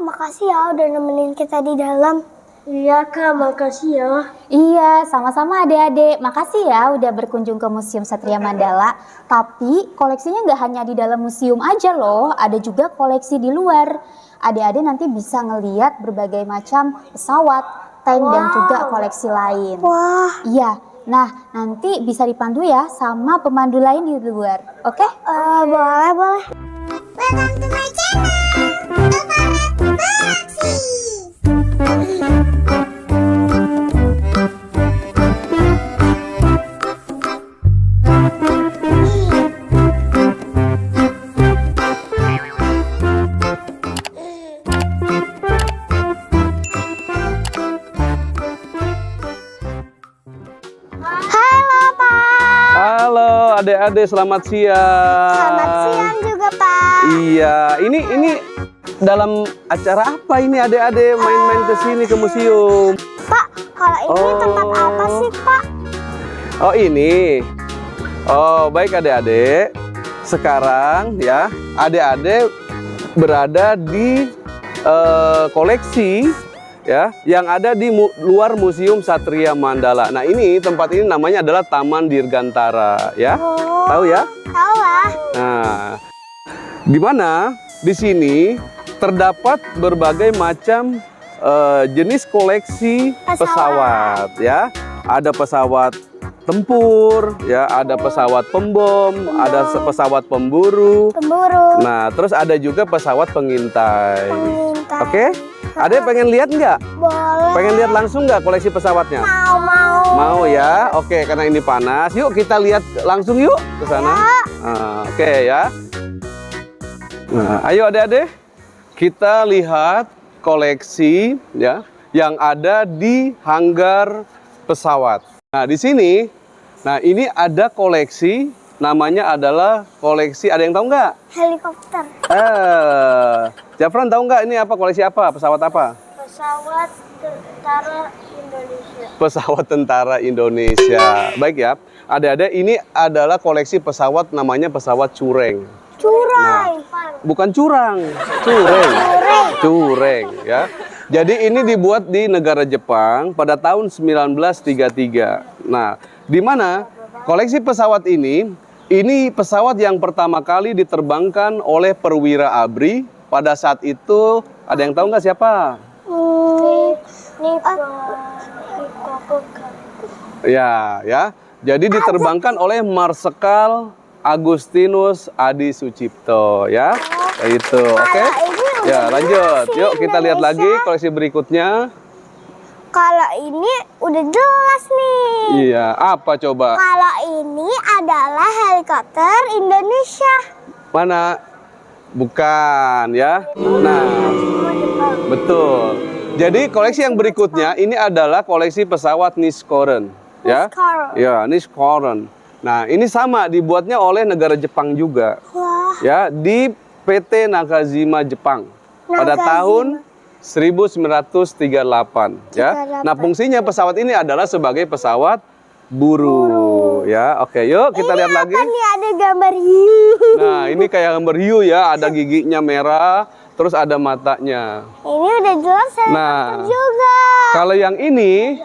makasih ya udah nemenin kita di dalam. Iya Kak, makasih ya. Iya, sama-sama adik-adik. Makasih ya udah berkunjung ke Museum Satria Mandala. Tapi koleksinya nggak hanya di dalam museum aja loh, ada juga koleksi di luar. Adik-adik nanti bisa ngeliat berbagai macam pesawat, tank, dan juga koleksi lain. Wah. Iya, nah nanti bisa dipandu ya sama pemandu lain di luar, oke? Boleh. Welcome to my channel, Alphabet Boxy. Halo Pak. Halo adik-adik, selamat siang. Selamat siang juga Pak. Iya, ini dalam acara apa ini adik-adik main-main ke sini ke museum? Pak, kalau ini tempat apa sih Pak? Oh ini. Oh baik adik-adik. Sekarang ya adik-adik berada di koleksi ya yang ada di luar Museum Satria Mandala. Nah ini tempat ini namanya adalah Taman Dirgantara ya. Oh, Tahu ya? tahu lah. Nah, di mana di sini terdapat berbagai macam jenis koleksi pesawat ya. Ada pesawat tempur ya, ada pesawat pembom, ada pesawat pemburu. Nah, terus ada juga pesawat pengintai. Oke? Ada yang pengen lihat nggak? Boleh. Pengen lihat langsung nggak koleksi pesawatnya? Mau. Mau ya? Oke, karena ini panas. Yuk kita lihat langsung yuk ke sana. Oke ya. Nah, ayo adik-adik. Kita lihat koleksi ya yang ada di hanggar pesawat. Nah, di sini ini ada koleksi namanya adalah koleksi, ada yang tahu nggak? Helikopter. Jafran tahu nggak ini apa, koleksi apa? Pesawat apa? Pesawat Tentara Indonesia. Pesawat Tentara Indonesia. Baik ya. Adik-adik, ini adalah koleksi pesawat namanya pesawat Cureng. Curai. Bukan curang, Cureng ya. Jadi ini dibuat di negara Jepang pada tahun 1933. Nah, di mana koleksi pesawat ini pesawat yang pertama kali diterbangkan oleh perwira ABRI. Pada saat itu, ada yang tahu nggak siapa? Ya. Jadi diterbangkan oleh Marsekal Agustinus Adi Sucipto, ya. Itu, oke? Ya, lanjut. Yuk kita lihat lagi koleksi berikutnya. Kalau ini udah jelas nih. Iya, apa coba? Kalau ini adalah helikopter Indonesia. Mana? Bukan ya. Nah, betul. Jadi koleksi yang berikutnya ini adalah koleksi pesawat Nishikoren, ya. Ya, Nishikoren. Nah, ini sama dibuatnya oleh negara Jepang juga. Wah. Ya, di PT Nakajima Jepang pada tahun 1938 ya. Nah, fungsinya pesawat ini adalah sebagai pesawat buru. Ya. Oke, yuk kita lihat lagi. Ini ada gambar hiu. Nah, ini kayak gambar hiu ya, ada giginya merah, terus ada matanya. Ini udah jelas helikopter juga. Kalau yang ini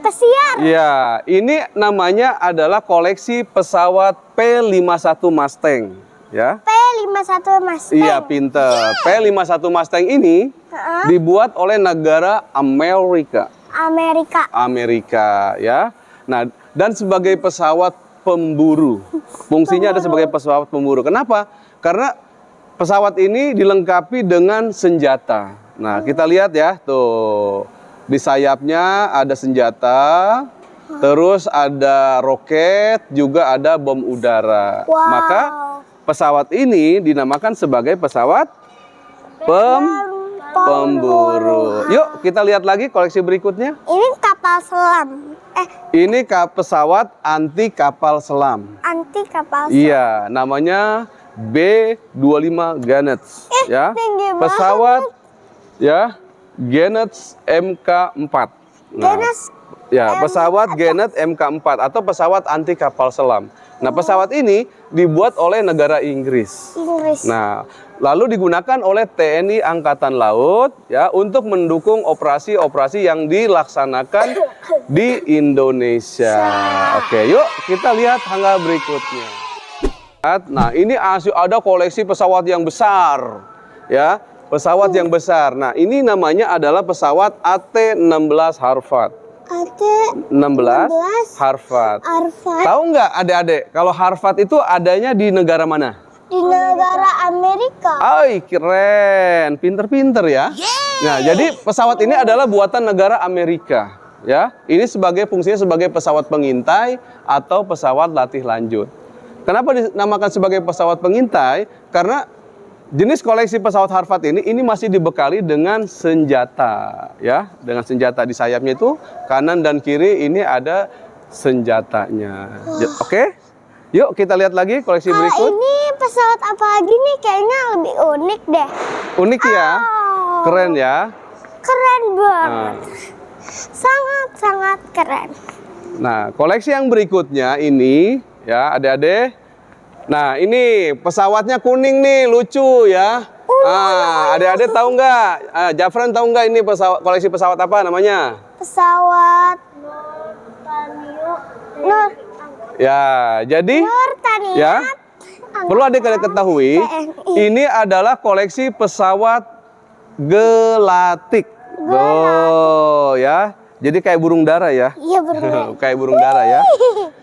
Pesiar. ya, ini namanya adalah koleksi pesawat P-51 Mustang ya. P-51 Mustang. Iya, pinter. P-51 Mustang ini dibuat oleh negara Amerika ya. Nah, dan sebagai pesawat pemburu. Fungsinya ada sebagai pesawat pemburu. Kenapa? Karena pesawat ini dilengkapi dengan senjata. Nah, kita lihat ya, tuh. Di sayapnya ada senjata, terus ada roket, juga ada bom udara. Wow. Maka pesawat ini dinamakan sebagai pesawat pemburu. Yuk kita lihat lagi koleksi berikutnya. Ini kapal selam. Ini pesawat anti kapal selam. Anti kapal selam. Iya, namanya B-25 Ganets. Ya, tinggi banget. pesawat ya Ganets MK4. Nah, Ganes Ya, pesawat Genet Mk4 atau pesawat anti kapal selam. Nah, pesawat ini dibuat oleh negara Inggris. Inggris. Nah, lalu digunakan oleh TNI Angkatan Laut ya untuk mendukung operasi-operasi yang dilaksanakan di Indonesia. Oke, yuk kita lihat hanggar berikutnya. Nah, ini ada koleksi pesawat yang besar ya, pesawat yang besar. Nah, ini namanya adalah pesawat AT-16 Harvard. AT-16 Harvard. Tahu nggak adik-adik, kalau Harvard itu adanya di negara mana? Di negara Amerika. Ay, keren, pinter-pinter ya. Nah, jadi pesawat ini adalah buatan negara Amerika, ya. Ini fungsinya sebagai pesawat pengintai atau pesawat latih lanjut. Kenapa dinamakan sebagai pesawat pengintai? Karena jenis koleksi pesawat Harvard ini masih dibekali dengan senjata, ya, dengan senjata di sayapnya itu kanan dan kiri ini ada senjatanya. Oke, yuk kita lihat lagi koleksi berikut. Ini pesawat apa lagi nih? Kayaknya lebih unik deh. Unik ya, keren ya. Keren banget. Sangat-sangat keren. Nah, koleksi yang berikutnya ini, ya adik-adik. Nah, ini pesawatnya kuning nih, lucu ya. Adik-adik tahu nggak? Jafran tahu nggak ini koleksi pesawat apa namanya? Pesawat Nur. Ya, jadi Nurtanio. ya, perlu adik-adik ketahui, TNI. ini adalah koleksi pesawat gelatik. Oh, ya. Jadi kayak burung dara ya. Iya benar. Kayak burung dara ya.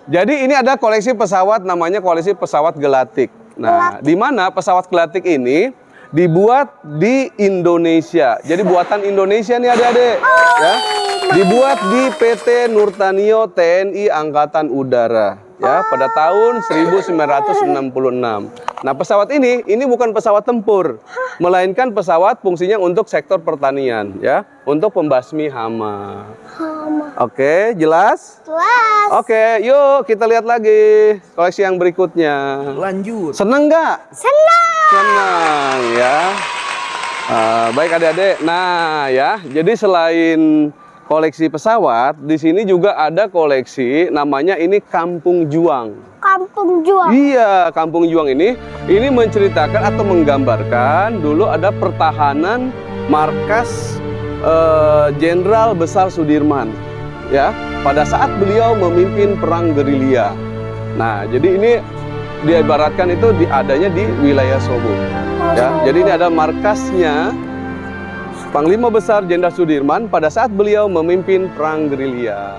Jadi ini ada koleksi pesawat namanya koleksi pesawat gelatik. Nah, di mana pesawat gelatik ini dibuat di Indonesia. Jadi buatan Indonesia nih adik-adik. Ya. Dibuat di PT Nurtanio TNI Angkatan Udara. Ya, pada tahun 1966. Nah, pesawat ini bukan pesawat tempur, melainkan pesawat fungsinya untuk sektor pertanian, ya, untuk pembasmi hama. Oke, jelas? Jelas. Oke, yuk kita lihat lagi koleksi yang berikutnya. Lanjut. Seneng nggak? Senang. Senang, ya. Baik adik-adik. Nah, ya, jadi selain koleksi pesawat, di sini juga ada koleksi namanya ini Kampung Juang. Kampung Juang. Iya, Kampung Juang ini menceritakan atau menggambarkan dulu ada pertahanan markas Jenderal Besar Sudirman, ya, pada saat beliau memimpin perang gerilya. Nah, jadi ini diibaratkan itu adanya di wilayah Sobo. Ya, jadi ini ada markasnya Panglima Besar Jenderal Sudirman pada saat beliau memimpin perang gerilya.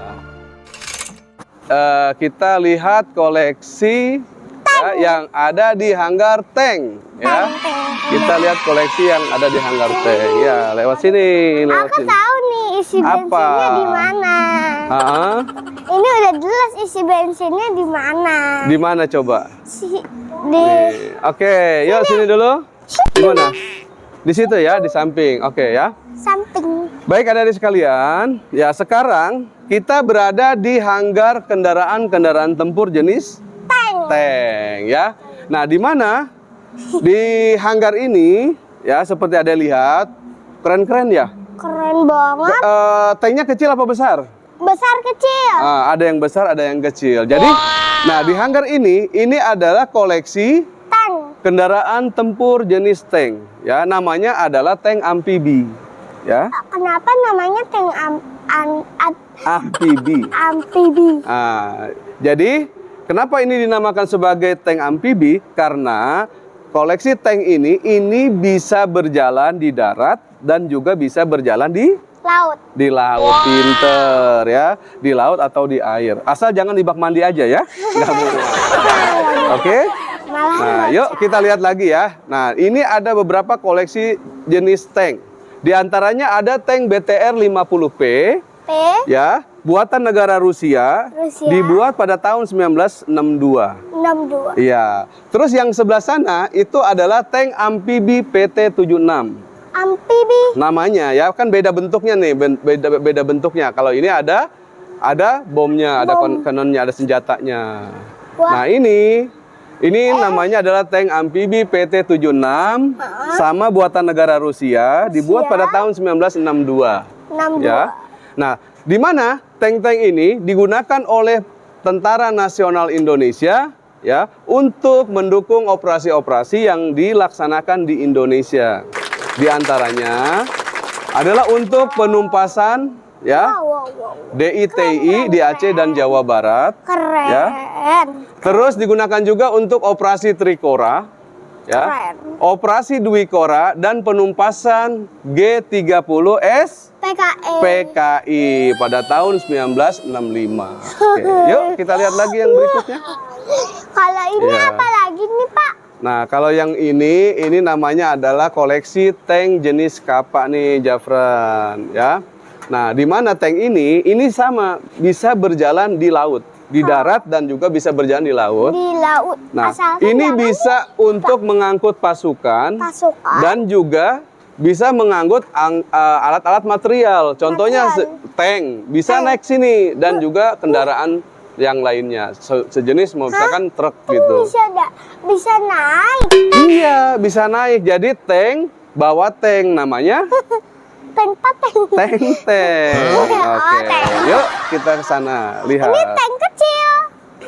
Kita lihat koleksi ya, yang ada di hanggar tank. Ya, kita lihat koleksi yang ada di hanggar tank. Ya, lewat sini. Lewat Aku sini. tahu nih isi bensinnya di mana. Ini udah jelas isi bensinnya di mana. Di mana coba? Di Yuk sini dulu. Di mana? Di situ ya, di samping. Oke ya. samping. Baik adik-adik sekalian, ya sekarang kita berada di hanggar kendaraan-kendaraan tempur jenis tank ya. Nah, di mana? Di hanggar ini ya seperti ada lihat, keren-keren ya. Keren banget. Tanknya kecil apa besar? Besar kecil. Ada yang besar, ada yang kecil. Jadi, nah di hanggar ini adalah koleksi Tank. kendaraan tempur jenis tank. Ya, namanya adalah tank amfibi. Ya. Kenapa namanya tank Amfibi. amfibi? Jadi kenapa ini dinamakan sebagai tank amfibi? Karena koleksi tank ini bisa berjalan di darat dan juga bisa berjalan di Laut. di laut. Pinter ya, di laut atau di air. Asal jangan di bak mandi aja ya. Nggak boleh. Oke. Nah, yuk kita lihat lagi ya. Nah, ini ada beberapa koleksi jenis tank. Di antaranya ada tank BTR 50P. Ya, buatan negara Rusia. Dibuat pada tahun 1962. 62. Iya. Terus yang sebelah sana itu adalah tank amfibi PT-76. Amfibi. Namanya ya, kan beda bentuknya nih, beda bentuknya. Kalau ini ada bomnya, ada kanonnya, ada senjatanya. Wah. Nah, ini namanya adalah tank amfibi PT-76 sama buatan negara Rusia, dibuat pada tahun 1962. 62. Ya. Nah, di mana tank-tank ini digunakan oleh Tentara Nasional Indonesia ya untuk mendukung operasi-operasi yang dilaksanakan di Indonesia. Di antaranya adalah untuk penumpasan ya DITI di Aceh dan Jawa Barat. Keren. Ya. Terus digunakan juga untuk operasi Trikora ya. Keren. Operasi Dwikora dan penumpasan G30S PKI pada tahun 1965. Oke, yuk kita lihat lagi yang berikutnya. Kalau ini Ya. apa lagi nih, Pak? Nah, kalau yang ini namanya adalah koleksi tank jenis Kapak nih, Jafran, ya. Nah, di mana tank ini sama bisa berjalan di laut, di darat dan juga bisa berjalan di laut. Di laut. Nah, Asalkan ini jalan bisa untuk mengangkut pasukan pasukan. dan juga bisa mengangkut alat-alat material. Contohnya tank bisa naik sini dan juga kendaraan yang lainnya sejenis misalkan truk gitu. Bisa naik. Iya, bisa naik. Jadi tank bawa tank namanya Tank pateng. tank. Oke. tank. Yuk kita ke sana lihat. Ini tank kecil.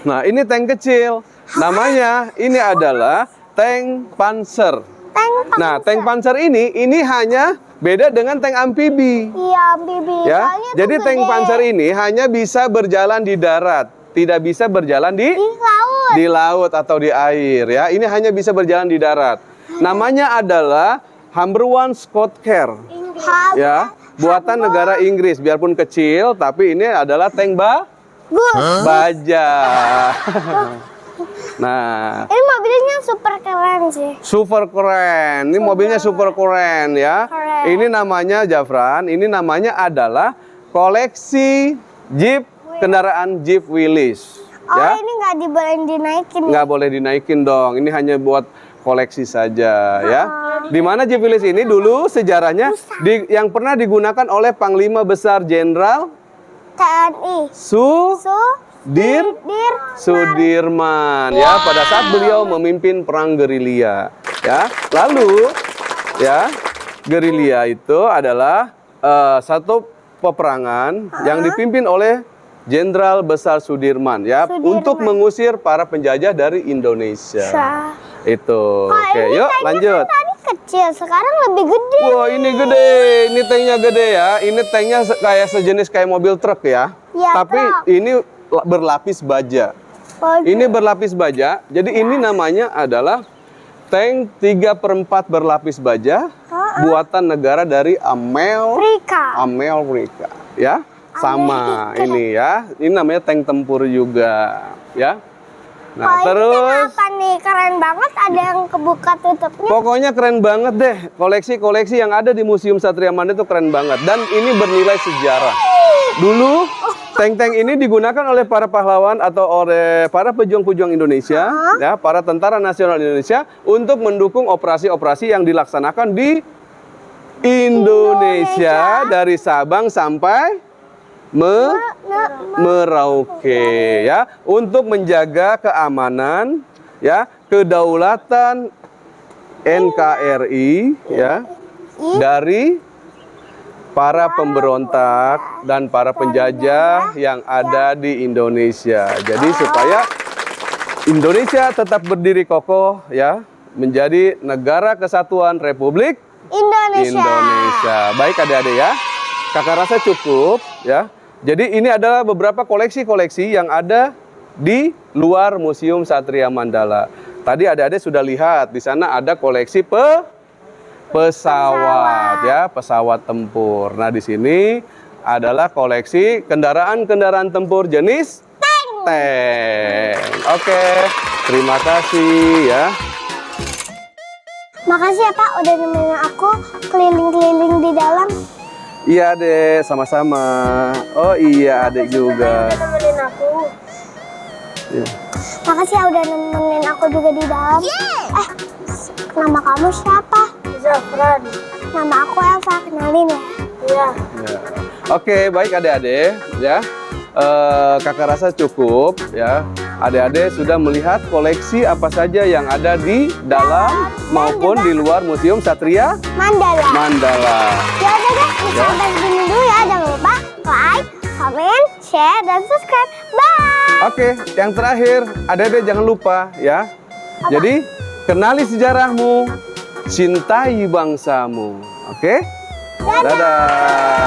Nah, ini tank kecil. Namanya ini adalah tank Panzer. Tank Nah, tank Panzer ini hanya beda dengan tank amfibi. Iya, Bibi. Ya. Soalnya Jadi tuh tank gede. Panzer ini hanya bisa berjalan di darat, tidak bisa berjalan Di laut. di laut atau di air ya. Ini hanya bisa berjalan di darat. Namanya adalah Humber-1 Scott Care. Ya, buatan negara Inggris. Biarpun kecil, tapi ini adalah tank baja. Nah, Ini mobilnya super keren sih. super keren. Ini mobilnya super keren ya. Keren. Ini namanya Jafran. Ini namanya adalah koleksi Jeep, kendaraan Jeep Willys. Oh, Ya, ini nggak dibolehin dinaikin. nggak boleh dinaikin dong. Ini hanya buat koleksi saja ya. Di mana Jeep Willys ini dulu sejarahnya yang pernah digunakan oleh Panglima Besar Jenderal TNI. Sudirman ya pada saat beliau memimpin perang gerilya ya. Lalu ya gerilya itu adalah satu peperangan yang dipimpin oleh Jenderal Besar Sudirman ya untuk mengusir para penjajah dari Indonesia. Itu. Oke, ini yuk tanknya lanjut. kan tadi kecil, sekarang lebih gede. Wah, ini gede. Ini tanknya gede ya. Ini tanknya kayak sejenis kayak mobil truk ya. Iya, Tapi truk. ini berlapis baja. Oh, Ini berlapis baja. Jadi ini namanya adalah tank 3/4 berlapis baja buatan negara dari Amerika. Ya. Sama ini ya. Ini namanya tank tempur juga, ya. Nah, terus apa nih? Keren banget, ada yang kebuka tutupnya. pokoknya keren banget deh. Koleksi-koleksi yang ada di Museum Satria Manda itu keren banget. Dan ini bernilai sejarah. Dulu, tank-tank ini digunakan oleh para pahlawan atau oleh para pejuang-pejuang Indonesia, ya, para tentara nasional Indonesia untuk mendukung operasi-operasi yang dilaksanakan di Indonesia dari Sabang sampai Merauke ya, untuk menjaga keamanan ya, kedaulatan NKRI ya dari para pemberontak dan para penjajah yang ada di Indonesia. Jadi supaya Indonesia tetap berdiri kokoh ya, menjadi negara kesatuan Republik Indonesia. Baik adik-adik ya. Kakak rasa cukup ya. Jadi ini adalah beberapa koleksi-koleksi yang ada di luar Museum Satria Mandala. Tadi adik-adik sudah lihat di sana ada koleksi pesawat ya, pesawat tempur. Nah, di sini adalah koleksi kendaraan-kendaraan tempur jenis tank. Oke, terima kasih ya. Makasih ya Pak, udah nemenin aku keliling-keliling di dalam. Iya deh, sama-sama. Oh iya, adik juga. Nemenin aku. Ya. Makasih ya udah nemenin aku juga di dalam. Nama kamu siapa? Zafran. Nama aku Elva, kenalin ya. Iya. Ya. Oke, baik adik-adik ya. Kakak rasa cukup ya. Adik-adik sudah melihat koleksi apa saja yang ada di dalam maupun di luar Museum Satria Mandala. Mandala. Ya udah deh, sampai sini dulu ya. Jangan lupa like, komen, share, dan subscribe. Bye! Oke, yang terakhir, adik-adik jangan lupa ya. Jadi, kenali sejarahmu, cintai bangsamu. Oke? Dadah.